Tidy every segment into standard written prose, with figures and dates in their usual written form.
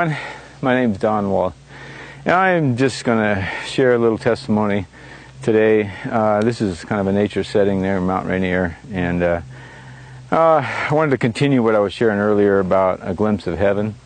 everyone. My name's Don Wall. Now I'm just going to share a little testimony today. This is kind of a nature setting there in Mount Rainier, and I wanted to continue what I was sharing earlier about a glimpse of heaven.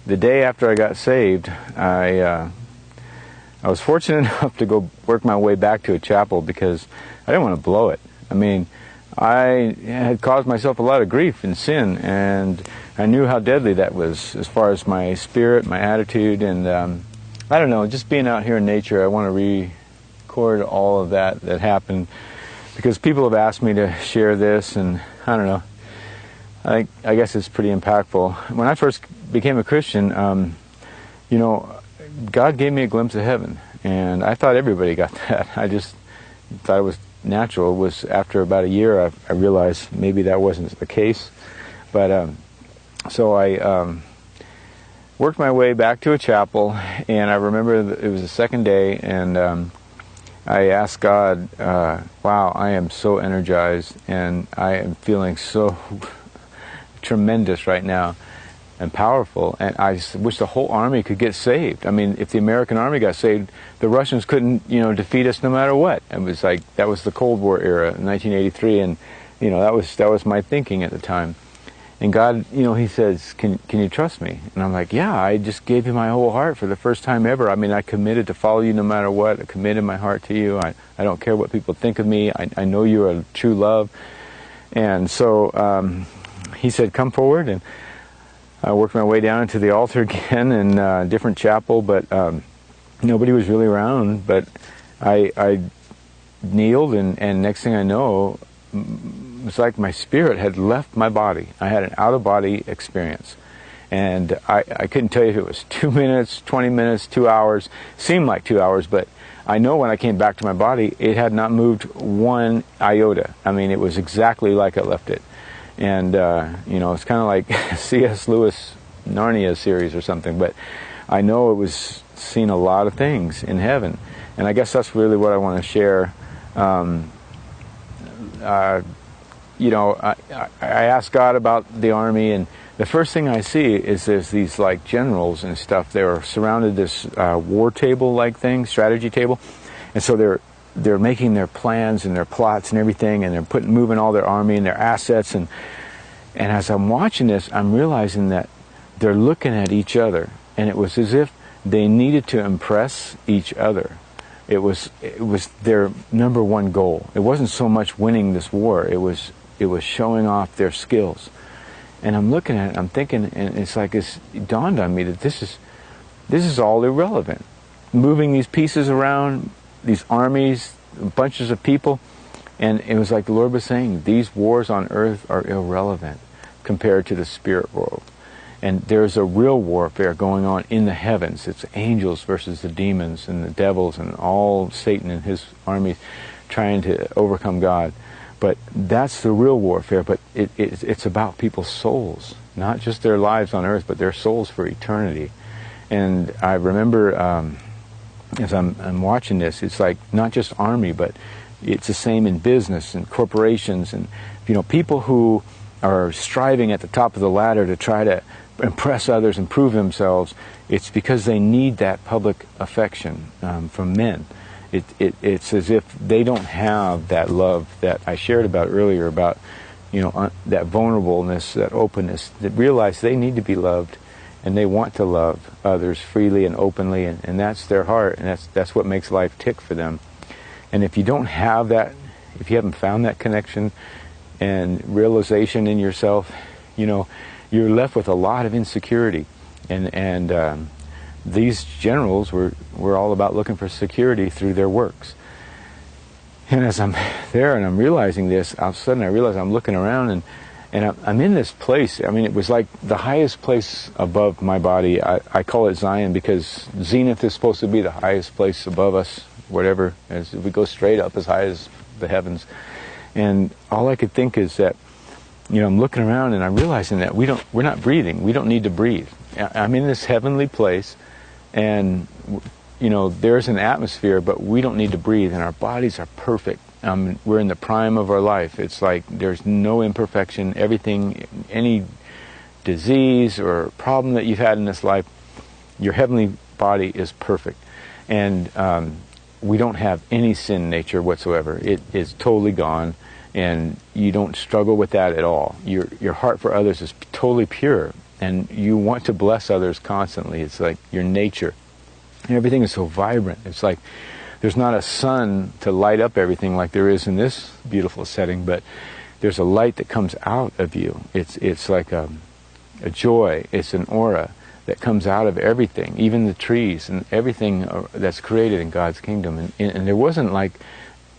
The day after I got saved, I was fortunate enough to go work my way back to a chapel because I didn't want to blow it. I mean, I had caused myself a lot of grief and sin, and I knew how deadly that was as far as my spirit, my attitude, and I don't know, just being out here in nature, I want to record all of that happened because people have asked me to share this, and I don't know, I guess it's pretty impactful. When I first became a Christian, you know, God gave me a glimpse of heaven, and I thought everybody got that. I just thought it was natural. It was after about a year I realized maybe that wasn't the case. But so I worked my way back to a chapel, and I remember it was the second day, and I asked God, wow, I am so energized, and I am feeling so tremendous right now and powerful, and I wish the whole army could get saved. I mean, if the American army got saved, the Russians couldn't, you know, defeat us no matter what. It was like, that was the Cold War era, 1983, and, you know, that was my thinking at the time. And God, you know, He says, can you trust me? And I'm like, yeah, I just gave you my whole heart for the first time ever. I mean, I committed to follow you no matter what. I committed my heart to you. I don't care what people think of me. I know you're a true love. And so He said, come forward, and I worked my way down into the altar again in a different chapel, but nobody was really around. But I kneeled, and next thing I know, it's like my spirit had left my body. I had an out-of-body experience. And I couldn't tell you if it was 2 minutes, 20 minutes, 2 hours. Seemed like 2 hours, but I know when I came back to my body, it had not moved one iota. I mean, it was exactly like I left it. And, you know, it's kind of like C.S. Lewis Narnia series or something, but I know it was seeing a lot of things in heaven. And I guess that's really what I want to share. You know, I asked God about the army, and the first thing I see is there's these like generals and stuff. They're surrounded this war table like thing, strategy table, and so they're making their plans and their plots and everything, and they're moving all their army and their assets, and as I'm watching this, I'm realizing that they're looking at each other, and it was as if they needed to impress each other. It was their number one goal. It wasn't so much winning this war. It was showing off their skills. And I'm looking at it, I'm thinking, and it's like it dawned on me that this is all irrelevant. Moving these pieces around, these armies, bunches of people, and it was like the Lord was saying, these wars on earth are irrelevant compared to the spirit world. And there's a real warfare going on in the heavens. It's angels versus the demons and the devils and all Satan and his armies trying to overcome God. But that's the real warfare, but it's about people's souls, not just their lives on earth, but their souls for eternity. And I remember as I'm watching this, it's like not just army, but it's the same in business and corporations and, you know, people who are striving at the top of the ladder to try to impress others and prove themselves. It's because they need that public affection from men. It's as if they don't have that love that I shared about earlier, about, you know, that vulnerableness, that openness, that realize they need to be loved, and they want to love others freely and openly, and that's their heart, and that's what makes life tick for them. And if you don't have that, if you haven't found that connection and realization in yourself, you know, you're left with a lot of insecurity. And these generals were all about looking for security through their works. And as I'm there and I'm realizing this, all of a sudden I realize I'm looking around, and I'm in this place. I mean, it was like the highest place above my body. I call it Zion because Zenith is supposed to be the highest place above us, whatever, as we go straight up as high as the heavens. And all I could think is that, you know, I'm looking around and I'm realizing that we're not breathing. We don't need to breathe. I'm in this heavenly place, and, you know, there's an atmosphere, but we don't need to breathe, and our bodies are perfect. We're in the prime of our life. It's like there's no imperfection. Everything, any disease or problem that you've had in this life, Your heavenly body is perfect. And we don't have any sin nature whatsoever. It is totally gone, and you don't struggle with that at all. Your heart for others is totally pure, and you want to bless others constantly. It's like your nature. And everything is so vibrant. It's like there's not a sun to light up everything like there is in this beautiful setting, but there's a light that comes out of you. It's like a joy. It's an aura that comes out of everything, even the trees and everything that's created in God's kingdom. And there wasn't like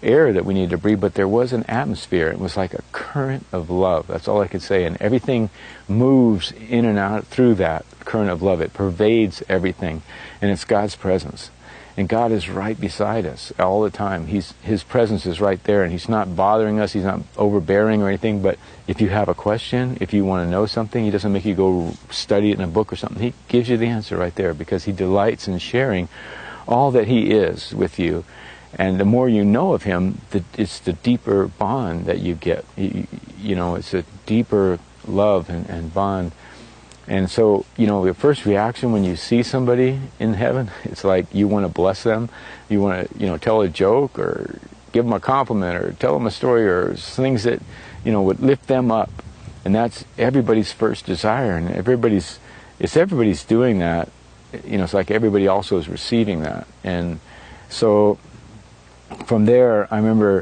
air that we needed to breathe, but there was an atmosphere. It was like a current of love. That's all I could say. And everything moves in and out through that current of love. It pervades everything. And it's God's presence. And God is right beside us all the time. His presence is right there, and He's not bothering us. He's not overbearing or anything. But if you have a question, if you want to know something, He doesn't make you go study it in a book or something. He gives you the answer right there, because He delights in sharing all that He is with you. And the more you know of Him, it's the deeper bond that you get. You know, it's a deeper love and bond. And so, you know, the first reaction when you see somebody in heaven, it's like you want to bless them. You want to, you know, tell a joke or give them a compliment or tell them a story or things that, you know, would lift them up. And that's everybody's first desire. And everybody's doing that. You know, it's like everybody also is receiving that. And so from there, I remember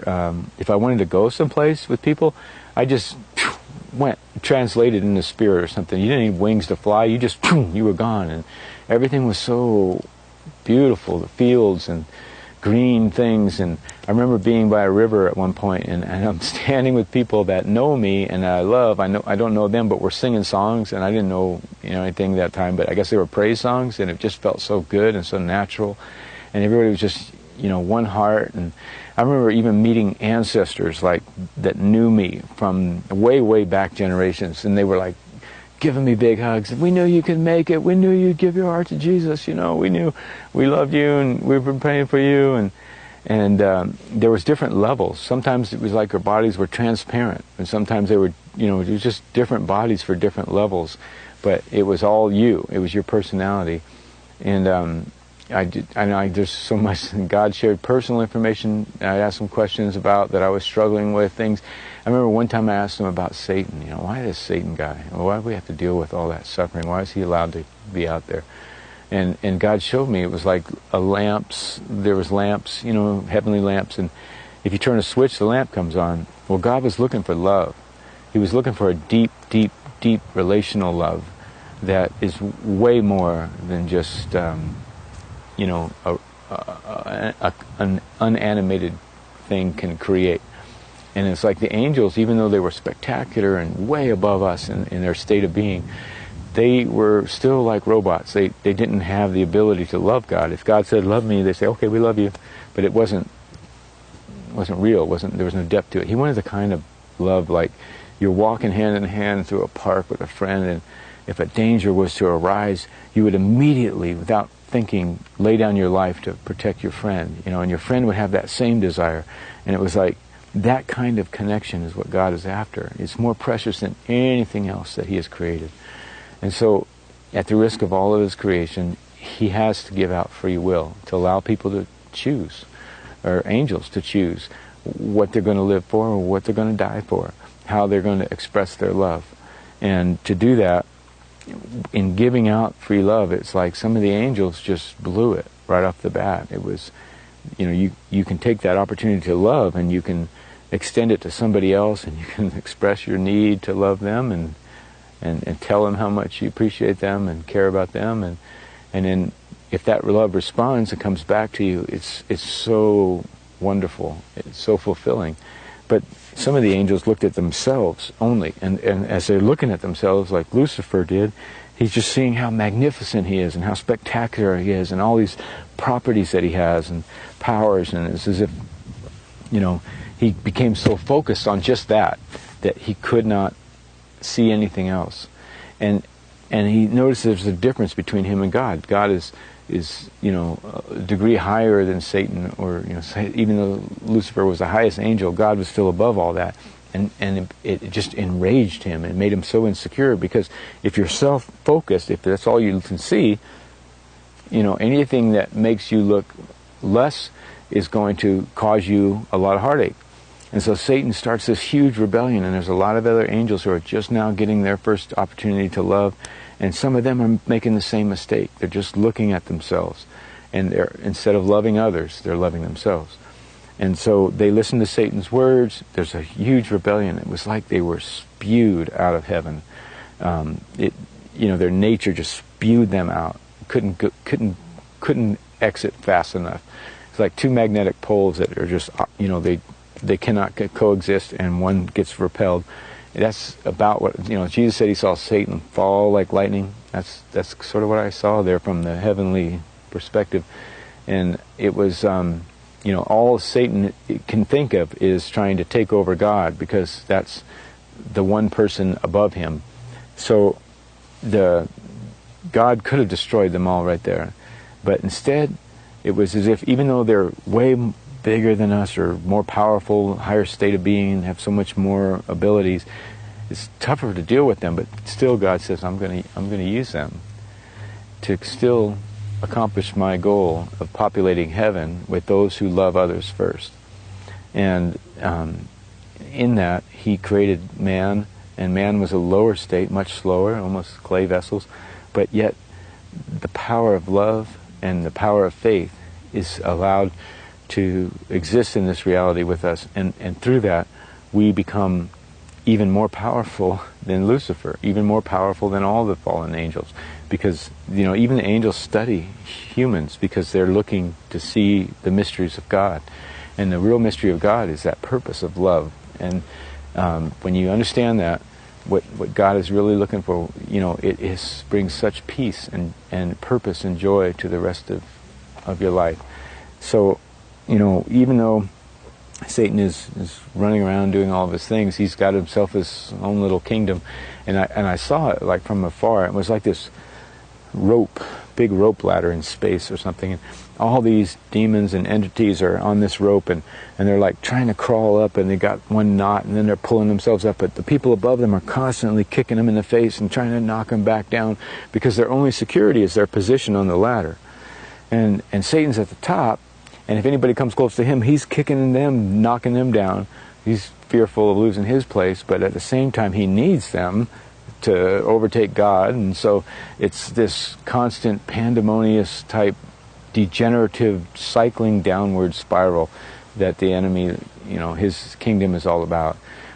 if I wanted to go someplace with people, I just went, translated in the spirit or something. You didn't need wings to fly. You just, you were gone. And everything was so beautiful, the fields and green things. And I remember being by a river at one point, and I'm standing with people that know me and I love. I don't know them, but we're singing songs, and I didn't know, you know, anything that time, but I guess they were praise songs, and it just felt so good and so natural. And everybody was just, you know, one heart. And I remember even meeting ancestors like that knew me from way, way back generations, and they were like giving me big hugs. We knew you could make it. We knew you'd give your heart to Jesus. You know, we knew we loved you, and we've been praying for you. And there was different levels. Sometimes it was like our bodies were transparent, and sometimes they were, you know, it was just different bodies for different levels. But it was all you. It was your personality, and I know there's so much. God shared personal information. I asked him questions about that I was struggling with, things. I remember one time I asked him about Satan. You know, why this Satan guy? Why do we have to deal with all that suffering? Why is he allowed to be out there? And God showed me it was like lamps. There was lamps, you know, heavenly lamps, and if you turn a switch, the lamp comes on. Well, God was looking for love. He was looking for a deep, deep, deep relational love that is way more than just you know, an unanimated thing can create. And it's like the angels, even though they were spectacular and way above us in their state of being, they were still like robots. They didn't have the ability to love God. If God said, love me, they say, okay, we love you. But it wasn't real. There was no depth to it. He wanted the kind of love like you're walking hand in hand through a park with a friend, and if a danger was to arise, you would immediately, without thinking, lay down your life to protect your friend, you know, and your friend would have that same desire. And it was like that kind of connection is what God is after. It's more precious than anything else that he has created. And so at the risk of all of his creation, he has to give out free will to allow people to choose, or angels to choose what they're going to live for or what they're going to die for, how they're going to express their love. And to do that, in giving out free love, it's like some of the angels just blew it right off the bat. It was, you know, you can take that opportunity to love and you can extend it to somebody else, and you can express your need to love them and tell them how much you appreciate them and care about them, and then if that love responds and comes back to you, it's so wonderful, it's so fulfilling. But some of the angels looked at themselves only, and as they're looking at themselves, like Lucifer did, he's just seeing how magnificent he is and how spectacular he is and all these properties that he has and powers, and it's as if, you know, he became so focused on just that he could not see anything else. And he noticed there's a difference between him and God. God is you know, a degree higher than Satan, or, you know, even though Lucifer was the highest angel, God was still above all that. And it just enraged him and made him so insecure, because if you're self-focused, if that's all you can see, anything that makes you look less is going to cause you a lot of heartache. And so Satan starts this huge rebellion, and there's a lot of other angels who are just now getting their first opportunity to love, and some of them are making the same mistake. They're just looking at themselves, and instead of loving others, they're loving themselves. And so they listen to Satan's words. There's a huge rebellion. It was like they were spewed out of heaven. Their nature just spewed them out. Couldn't exit fast enough. It's like two magnetic poles that are just, they cannot coexist, and one gets repelled. That's about what, Jesus said he saw Satan fall like lightning. That's sort of what I saw there from the heavenly perspective. And it was, all Satan can think of is trying to take over God, because that's the one person above him. So God could have destroyed them all right there. But instead, it was as if, even though they're way bigger than us, or more powerful, higher state of being, have so much more abilities, it's tougher to deal with them. But still, God says, I'm going to use them to still accomplish my goal of populating heaven with those who love others first. And in that, he created man, and man was a lower state, much slower, almost clay vessels, but yet the power of love and the power of faith is allowed to exist in this reality with us, and through that we become even more powerful than Lucifer, even more powerful than all the fallen angels, because even the angels study humans because they're looking to see the mysteries of God, and the real mystery of God is that purpose of love. And when you understand that, what God is really looking for, it brings such peace and purpose and joy to the rest of your life. So, even though Satan is running around doing all of his things, he's got himself his own little kingdom. And I saw it like from afar. It was like this big rope ladder in space or something. And all these demons and entities are on this rope, and they're like trying to crawl up, and they got one knot, and then they're pulling themselves up. But the people above them are constantly kicking them in the face and trying to knock them back down, because their only security is their position on the ladder. And Satan's at the top, and if anybody comes close to him, he's kicking them, knocking them down. He's fearful of losing his place, but at the same time he needs them to overtake God. And so it's this constant pandemonious type degenerative cycling downward spiral that the enemy, his kingdom is all about.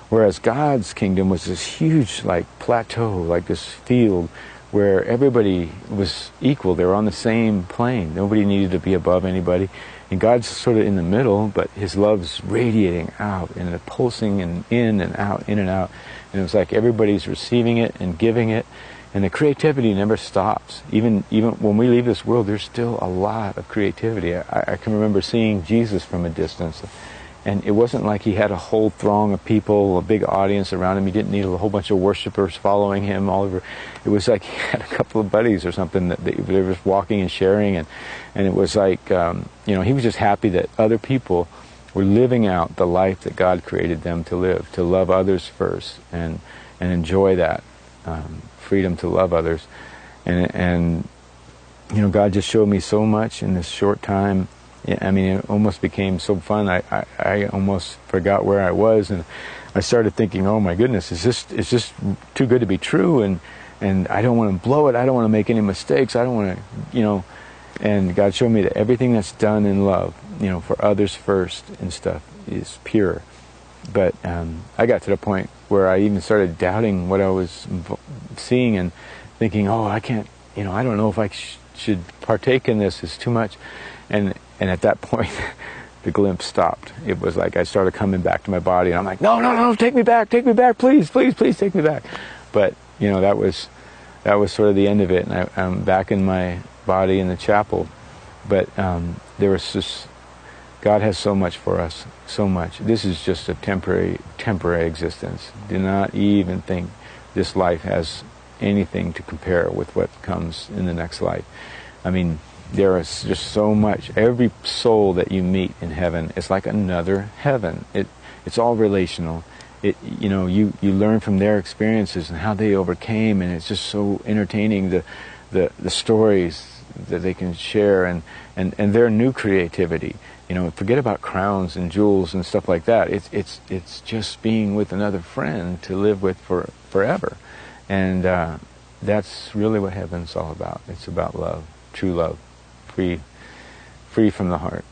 Whereas God's kingdom was this huge plateau, like this field where everybody was equal. They were on the same plane. Nobody needed to be above anybody. And God's sort of in the middle, but his love's radiating out and pulsing and in and out, in and out. And it was like everybody's receiving it and giving it. And the creativity never stops. Even when we leave this world, there's still a lot of creativity. I can remember seeing Jesus from a distance. And it wasn't like he had a whole throng of people, a big audience around him. He didn't need a whole bunch of worshipers following him all over. It was like he had a couple of buddies or something that they were just walking and sharing. And it was like, he was just happy that other people were living out the life that God created them to live, to love others first and enjoy that freedom to love others. And God just showed me so much in this short time. I mean, it almost became so fun. I almost forgot where I was, and I started thinking, oh my goodness, it's just too good to be true, and I don't want to blow it. I don't want to make any mistakes. I don't want to, and God showed me that everything that's done in love, for others first and stuff, is pure. But I got to the point where I even started doubting what I was seeing and thinking, oh, I can't, I don't know if I should partake in this. It's too much. And at that point, the glimpse stopped. It was like I started coming back to my body, and I'm like, no, take me back, please take me back. But, that was sort of the end of it, and I'm back in my body in the chapel. But there was just, God has so much for us, so much. This is just a temporary existence. Do not even think this life has anything to compare with what comes in the next life. I mean, there is just so much. Every soul that you meet in heaven is like another heaven. It's all relational. You learn from their experiences and how they overcame, and it's just so entertaining. The stories, that they can share, and their new creativity. You know, forget about crowns and jewels and stuff like that. It's just being with another friend to live with forever, and that's really what heaven's all about. It's about love, true love, free from the heart.